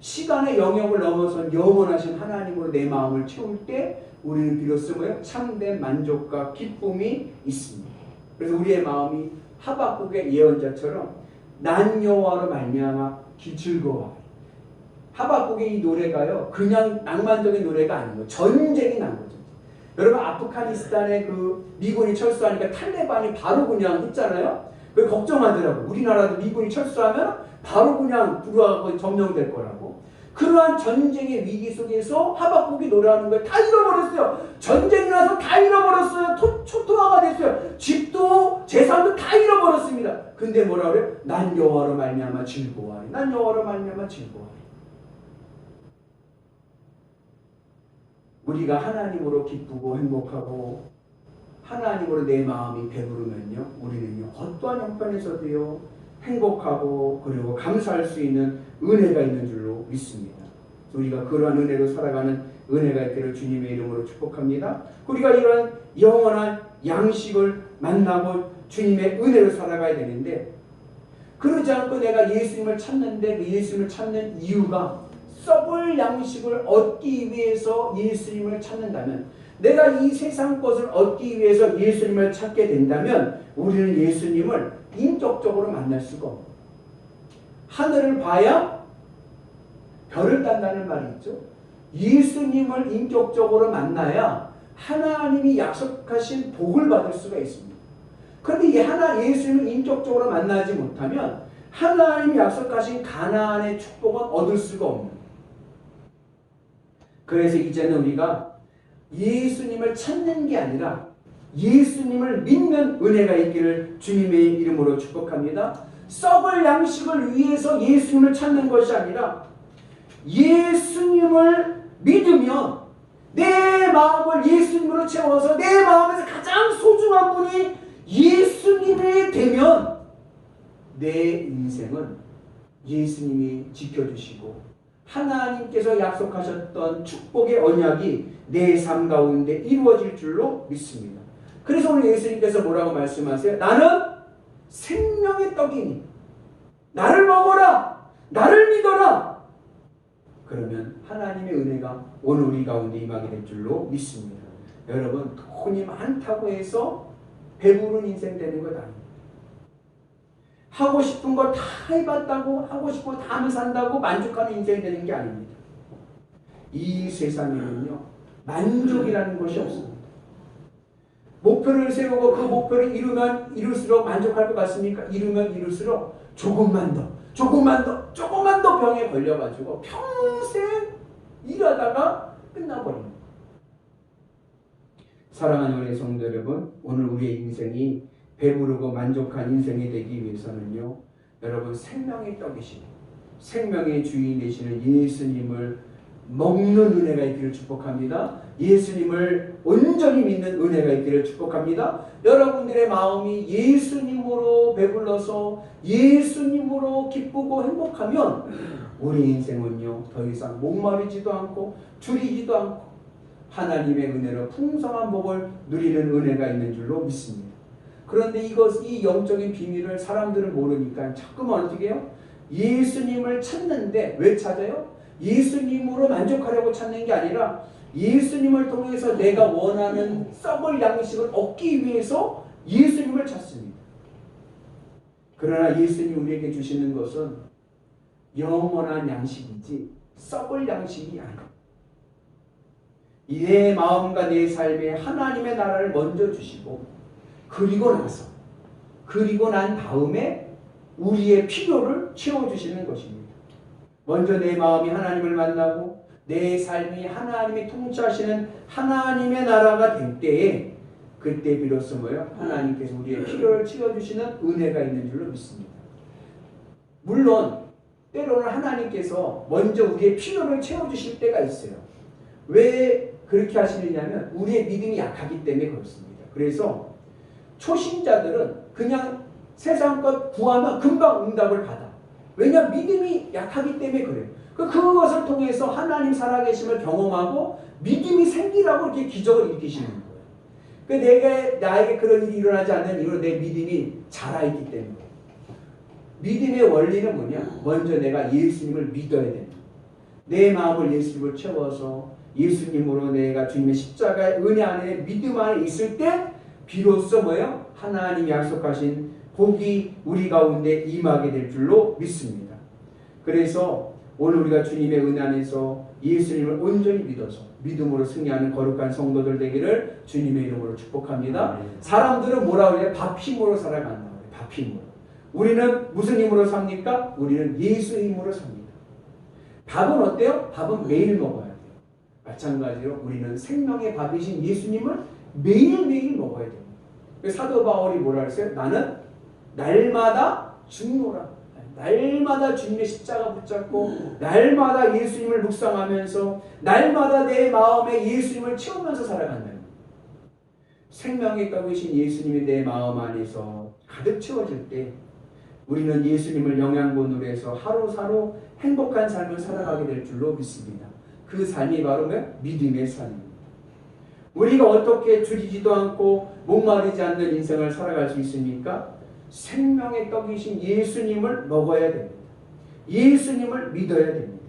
시간의 영역을 넘어선 영원하신 하나님으로 내 마음을 채울 때 우리는 비로소 뭐예요? 참된 만족과 기쁨이 있습니다. 그래서 우리의 마음이 하박국의 예언자처럼 난 여호와로 말미암아 즐거워. 하박국의 이 노래가요, 그냥 낭만적인 노래가 아니고 전쟁이 난 거죠. 여러분, 아프가니스탄에 그 미군이 철수하니까 탈레반이 바로 그냥 했잖아요. 그 걱정하더라고. 우리나라도 미군이 철수하면 바로 그냥 불화하고 점령될 거라고. 그러한 전쟁의 위기 속에서 하박국이 노래하는 거예요. 다 잃어버렸어요. 전쟁이 나서 다 잃어버렸어요. 초토화가 됐어요. 집도 재산도 다 잃어버렸습니다. 근데 뭐라 그래요? 난 여호와로 말미암아 즐거워하리. 난 여호와로 말미암아 즐거워하리. 우리가 하나님으로 기쁘고 행복하고 하나님으로 내 마음이 배부르면요, 우리는요 어떠한 형편에서도요 행복하고 그리고 감사할 수 있는 은혜가 있는 줄로 믿습니다. 우리가 그러한 은혜로 살아가는 은혜가 있기를 주님의 이름으로 축복합니다. 우리가 이러한 영원한 양식을 만나고 주님의 은혜로 살아가야 되는데, 그러지 않고 내가 예수님을 찾는데 그 예수님을 찾는 이유가 썩을 양식을 얻기 위해서 예수님을 찾는다면, 내가 이 세상 것을 얻기 위해서 예수님을 찾게 된다면 우리는 예수님을 인격적으로 만날 수가 없고, 하늘을 봐야 별을 딴다는 말이 있죠. 예수님을 인격적으로 만나야 하나님이 약속하신 복을 받을 수가 있습니다. 그런데 예수님을 인격적으로 만나지 못하면 하나님이 약속하신 가나안의 축복은 얻을 수가 없는 거예요. 그래서 이제는 우리가 예수님을 찾는 게 아니라 예수님을 믿는 은혜가 있기를 주님의 이름으로 축복합니다. 썩을 양식을 위해서 예수님을 찾는 것이 아니라 예수님을 믿으면 내 마음을 예수님으로 채워서 내 마음에서 가장 소중한 분이 예수님이 되면 내 인생은 예수님이 지켜주시고 하나님께서 약속하셨던 축복의 언약이 내 삶 가운데 이루어질 줄로 믿습니다. 그래서 오늘 예수님께서 뭐라고 말씀하세요? 나는 생명의 떡이니 나를 먹어라, 나를 믿어라. 그러면 하나님의 은혜가 오늘 우리 가운데 임하게 될 줄로 믿습니다. 여러분, 돈이 많다고 해서 배부른 인생 되는 것 아닙니다. 하고 싶은 거 다 해봤다고, 하고 싶은 거 다 하면 산다고 만족하는 인생이 되는 게 아닙니다. 이 세상에는요, 만족이라는 것이 없습니다. 목표를 세우고 그 목표를 이루면 이룰수록 만족할 것 같습니까? 이루면 이룰수록 조금만 더 병에 걸려가지고 평생 일하다가 끝나버립니다. 사랑하는 우리 성도 여러분, 오늘 우리의 인생이 배부르고 만족한 인생이 되기 위해서는요, 여러분 생명의 떡이신, 생명의 주인 되시는 예수님을 먹는 은혜가 있기를 축복합니다. 예수님을 온전히 믿는 은혜가 있기를 축복합니다. 여러분들의 마음이 예수님으로 배불러서 예수님으로 기쁘고 행복하면 우리 인생은요 더 이상 목마르지도 않고 줄이지도 않고 하나님의 은혜로 풍성한 복을 누리는 은혜가 있는 줄로 믿습니다. 그런데 이 영적인 비밀을 사람들은 모르니까 자꾸만 어떻게 해요? 예수님을 찾는데 왜 찾아요? 예수님으로 만족하려고 찾는 게 아니라 예수님을 통해서 내가 원하는 썩을 양식을 얻기 위해서 예수님을 찾습니다. 그러나 예수님이 우리에게 주시는 것은 영원한 양식이지 썩을 양식이 아니에요. 내 마음과 내 삶에 하나님의 나라를 먼저 주시고 그리고 나서 그리고 난 다음에 우리의 필요를 채워주시는 것입니다. 먼저 내 마음이 하나님을 만나고 내 삶이 하나님이 통치하시는 하나님의 나라가 될 때에 그때 비로소 하나님께서 우리의 필요를 채워주시는 은혜가 있는 줄로 믿습니다. 물론 때로는 하나님께서 먼저 우리의 필요를 채워주실 때가 있어요. 왜 그렇게 하시느냐면 우리의 믿음이 약하기 때문에 그렇습니다. 그래서 초신자들은 그냥 세상 것 구하면 금방 응답을 받아. 왜냐하면 믿음이 약하기 때문에 그래요. 그것을 통해서 하나님 살아계심을 경험하고 믿음이 생기라고 이렇게 기적을 일으키시는 거예요. 나에게 그런 일이 일어나지 않는 이유로 내 믿음이 자라있기 때문에. 믿음의 원리는 뭐냐? 먼저 내가 예수님을 믿어야 됩니다. 내 마음을 예수님을 채워서 예수님으로 내가 주님의 십자가의 은혜 안에 믿음 안에 있을 때 비로소 하나님이 약속하신 복이 우리 가운데 임하게 될 줄로 믿습니다. 그래서 오늘 우리가 주님의 은혜 안에서 예수님을 온전히 믿어서 믿음으로 승리하는 거룩한 성도들 되기를 주님의 이름으로 축복합니다. 사람들은 뭐라 그래요? 밥 힘으로 살아간다고 해요. 밥 힘으로. 우리는 무슨 힘으로 삽니까? 우리는 예수의 힘으로 삽니다. 밥은 어때요? 밥은 매일 먹어야 돼요. 마찬가지로 우리는 생명의 밥이신 예수님을 매일매일 먹어야 돼요. 사도 바울이 뭐라 했어요? 나는 날마다 죽노라. 날마다 주님의 십자가 붙잡고 날마다 예수님을 묵상하면서 날마다 내 마음에 예수님을 채우면서 살아간다는 거예요. 생명의 떡이신 예수님이 내 마음 안에서 가득 채워질 때 우리는 예수님을 영양분으로 해서 하루하루 행복한 삶을 살아가게 될 줄로 믿습니다. 그 삶이 바로 믿음의 삶입니다. 우리가 어떻게 줄이지도 않고 목마르지 않는 인생을 살아갈 수 있습니까? 생명의 떡이신 예수님을 먹어야 됩니다. 예수님을 믿어야 됩니다.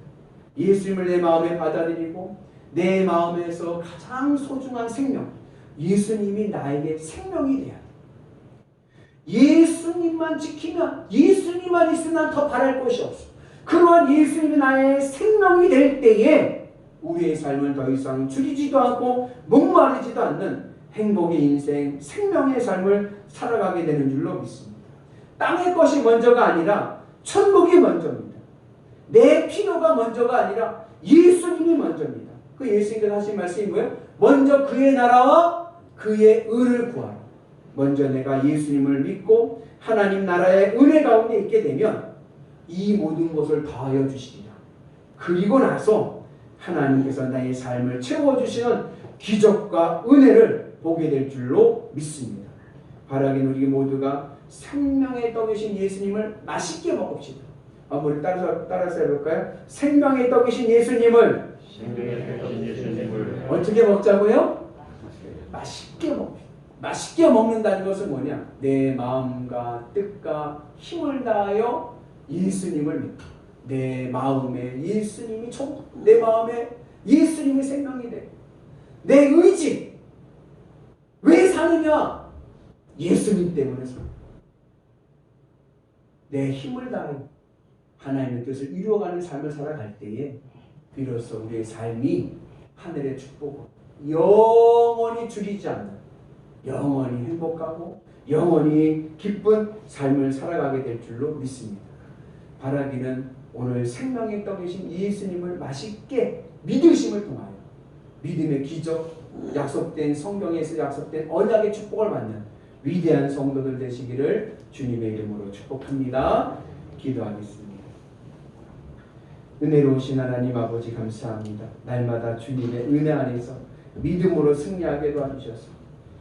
예수님을 내 마음에 받아들이고 내 마음에서 가장 소중한 생명, 예수님이 나에게 생명이 돼야 돼요. 예수님만 지키면, 예수님만 있으면 더 바랄 것이 없어. 그러한 예수님이 나의 생명이 될 때에 우리의 삶은 더 이상 줄이지도 않고 목마르지도 않는 행복의 인생, 생명의 삶을 살아가게 되는 줄로 믿습니다. 땅의 것이 먼저가 아니라 천국이 먼저입니다. 내 필요가 먼저가 아니라 예수님이 먼저입니다. 그 예수님께서 하신 말씀이 뭐예요? 먼저 그의 나라와 그의 의를 구하라. 먼저 내가 예수님을 믿고 하나님 나라의 은혜 가운데 있게 되면 이 모든 것을 더하여 주시리라. 그리고 나서 하나님께서 나의 삶을 채워주시는 기적과 은혜를 보게 될 줄로 믿습니다. 바라긴 우리 모두가 생명의 떡이신 예수님을 맛있게 먹읍시다. 우리 따라서 해볼까요? 생명의 떡이신 예수님을 어떻게 먹자고요? 맛있게 먹읍시다. 맛있게 먹는다는 것은 뭐냐? 내 마음과 뜻과 힘을 다하여 예수님을 믿고 내 마음에 예수님이 내 마음에 예수님이 생명이 돼. 내 의지 왜 사느냐? 예수님 때문에 사. 내 힘을 다하여 하나님의 뜻을 이루어가는 삶을 살아갈 때에 비로소 우리의 삶이 하늘의 축복으로 영원히 줄이지 않는 영원히 행복하고 영원히 기쁜 삶을 살아가게 될 줄로 믿습니다. 바라기는 오늘 생명의 떡이신 예수님을 맛있게 믿으심을 통하여 믿음의 기적, 약속된 성경에서 약속된 언약의 축복을 받는 위대한 성도들 되시기를 주님의 이름으로 축복합니다. 기도하겠습니다. 은혜로우신 하나님 아버지 감사합니다. 날마다 주님의 은혜 안에서 믿음으로 승리하게 도와주셔서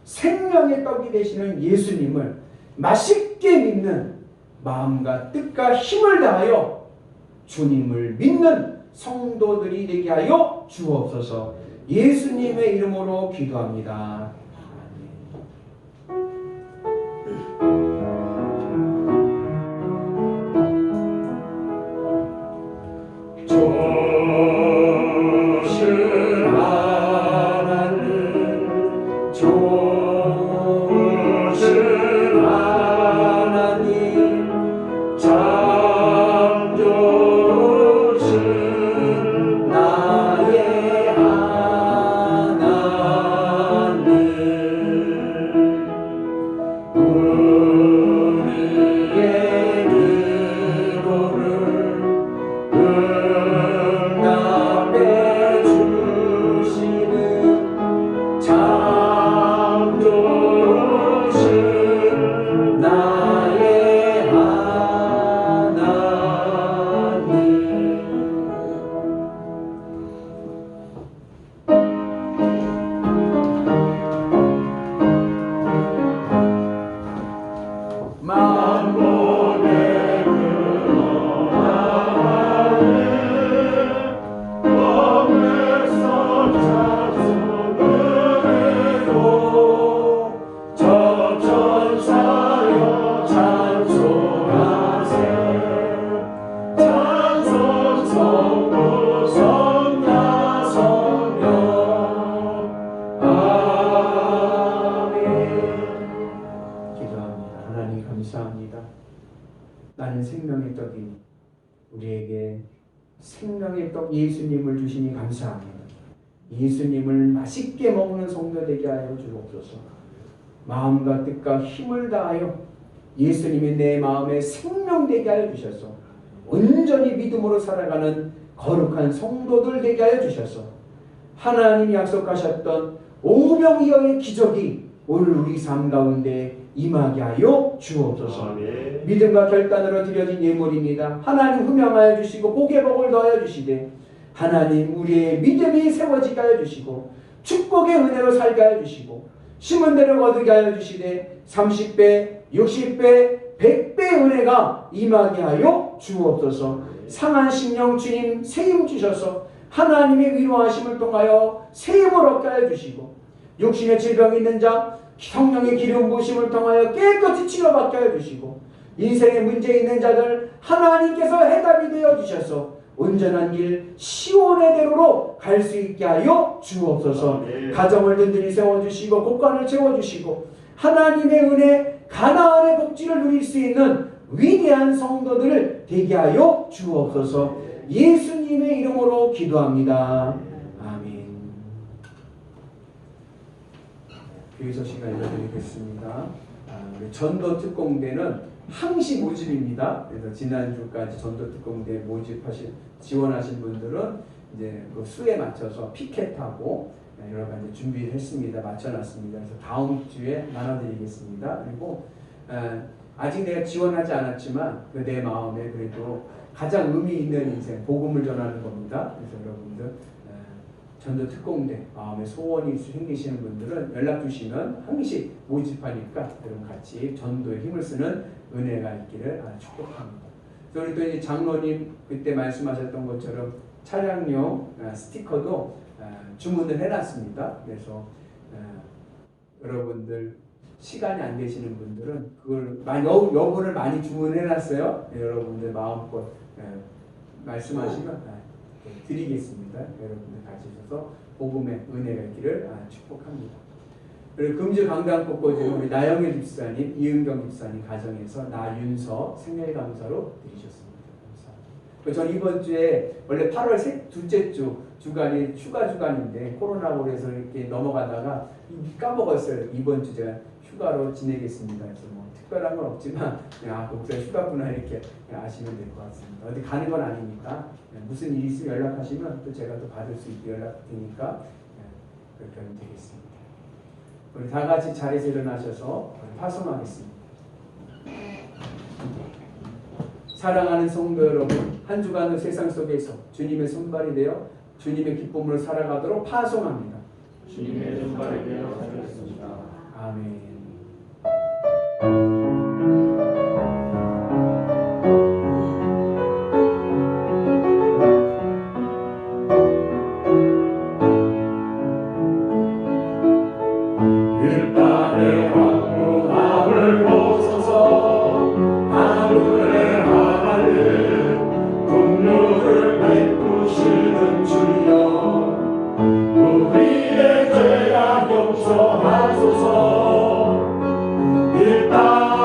생명의 떡이 되시는 예수님을 맛있게 믿는 마음과 뜻과 힘을 다하여 주님을 믿는 성도들이 되게 하여 주옵소서. 예수님의 이름으로 기도합니다. 주 응답해 주시는 참 좋으신 나의 하나님. 만복의 왕에서 찬송으로 저 천사여 찬송하세. 찬송 성부 성자 성령. 아멘. 기도합니다. 하나님 감사합니다. 나는 생명의 떡이 우리에게 생명의 떡 예수님을 주시니 감사합니다. 예수님을 맛있게 먹는 성도 되게 하여 주옵소서. 마음과 뜻과 힘을 다하여 예수님이 내 마음에 생명 되게 하여 주셔서 온전히 믿음으로 살아가는 거룩한 성도들 되게 하여 주셔서 하나님이 약속하셨던 오병이어의 기적이 오늘 우리 삶 가운데 임하게 하여 주옵소서. 아멘. 믿음과 결단으로 드려진 예물입니다. 하나님 흠양하여 주시고 복의 복을 더하여 주시되 하나님 우리의 믿음이 세워지게 하여 주시고 축복의 은혜로 살게 하여 주시고 심은 대로 거두게 하여 주시되 30배, 60배, 100배 은혜가 임하게 하여 주옵소서. 상한 심령 주님 세임 주셔서 하나님의 위로하심을 통하여 세임을 얻게 하여 주시고 육신의 질병이 있는 자 성령의 기름 부으심을 통하여 깨끗이 치료받게 하여 주시고 인생에 문제 있는 자들 하나님께서 해답이 되어 주셔서 온전한 길 시온의 대로로 갈 수 있게 하여 주옵소서. 가정을 든든히 세워주시고 곳간을 채워주시고 하나님의 은혜 가나안의 복지를 누릴 수 있는 위대한 성도들을 되게 하여 주옵소서. 예수님의 이름으로 기도합니다. 아멘. 교회서 시간 읽어드리겠습니다. 우리 전도 특공대는 항시 모집입니다. 그래서 지난주까지 전도 특공대 지원하신 분들은 이제 그 수에 맞춰서 피켓하고 여러 가지 준비를 했습니다. 맞춰놨습니다. 그래서 다음 주에 나눠드리겠습니다. 그리고 아직 내가 지원하지 않았지만 내 마음에 그래도 가장 의미 있는 인생, 복음을 전하는 겁니다. 그래서 여러분들 전도 특공대 마음에 소원이 생기시는 분들은 연락 주시면 항시 모집하니까 여러분 같이 전도에 힘을 쓰는 은혜가 있기를 축복합니다. 그리고 또 이제 장로님 그때 말씀하셨던 것처럼 차량용 스티커도 주문을 해놨습니다. 그래서 여러분들 시간이 안 되시는 분들은 그걸 여분을 많이 주문해놨어요. 여러분들 마음껏 말씀하시면 드리겠습니다. 여러분들 가지셔서 복음의 은혜가 있기를 축복합니다. 그리고 금주 강단 꽃꽂이는 우리 나영일 집사님, 이은경 집사님 가정에서 나윤서 생일감사로 드리셨습니다. 감사합니다. 저는 이번 주에 원래 8월 둘째 주간이 휴가 주간인데 코로나로 해서 이렇게 넘어가다가 까먹었어요. 이번 주 제가 휴가로 지내겠습니다. 그래서 뭐 특별한 건 없지만 그냥 목사 휴가구나 이렇게 아시면 될 것 같습니다. 어디 가는 건 아니니까 무슨 일이 있으면 연락하시면 또 제가 또 받을 수 있게 연락 드리니까 그렇게 하면 되겠습니다. 우리 다 같이 자리에서 일어나셔서 파송하겠습니다. 사랑하는 성도 여러분, 한 주간의 세상 속에서 주님의 손발이 되어 주님의 기쁨으로 살아가도록 파송합니다. 주님의 손발이 되어 살겠습니다. 아멘. 일단의 황무함을 벗어서 하늘의 하늘 국류를 베푸시는 주여 우리의 죄악 용서하소서. 일단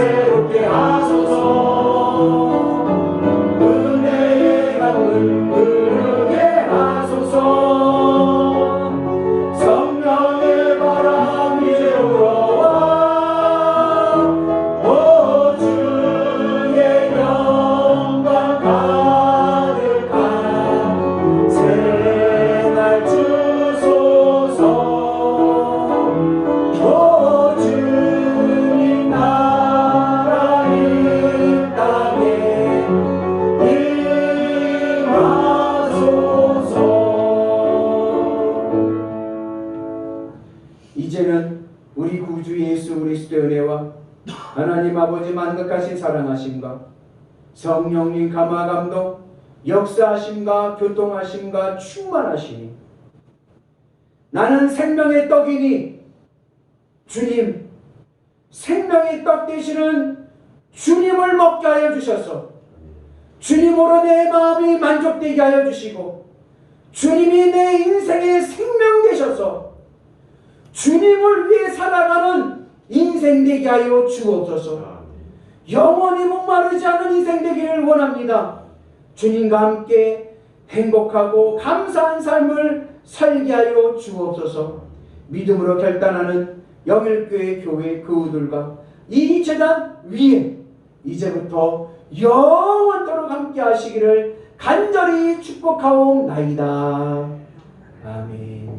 새롭게 하소서. 은혜의 강물 흐르게 하소서. 성령의 바람 이제 불어와 오 주의 영광 가득한 새날 주소서. 오 주님 나라 이 땅에 임하소서. 이제는 우리 구주 예수 그리스도의 은혜와 하나님 아버지 만극하신 사랑하심과 성령님 감화감동 역사하심과 교통하심과 충만하시니 나는 생명의 떡이니 주님 생명의 떡 되시는 주님을 먹게 하여 주셔서 주님으로 내 마음이 만족되게 하여 주시고 주님이 내 인생의 생명 되셔서 주님을 위해 살아가는 인생 되게 하여 주옵소서. 영원히 목마르지 않은 인생 되기를 원합니다. 주님과 함께 행복하고 감사한 삶을 살게 하여 주옵소서. 믿음으로 결단하는 영일교회 교회 교우들과 이 재단 위에 이제부터 영원토록 함께 하시기를 간절히 축복하옵나이다. 아멘.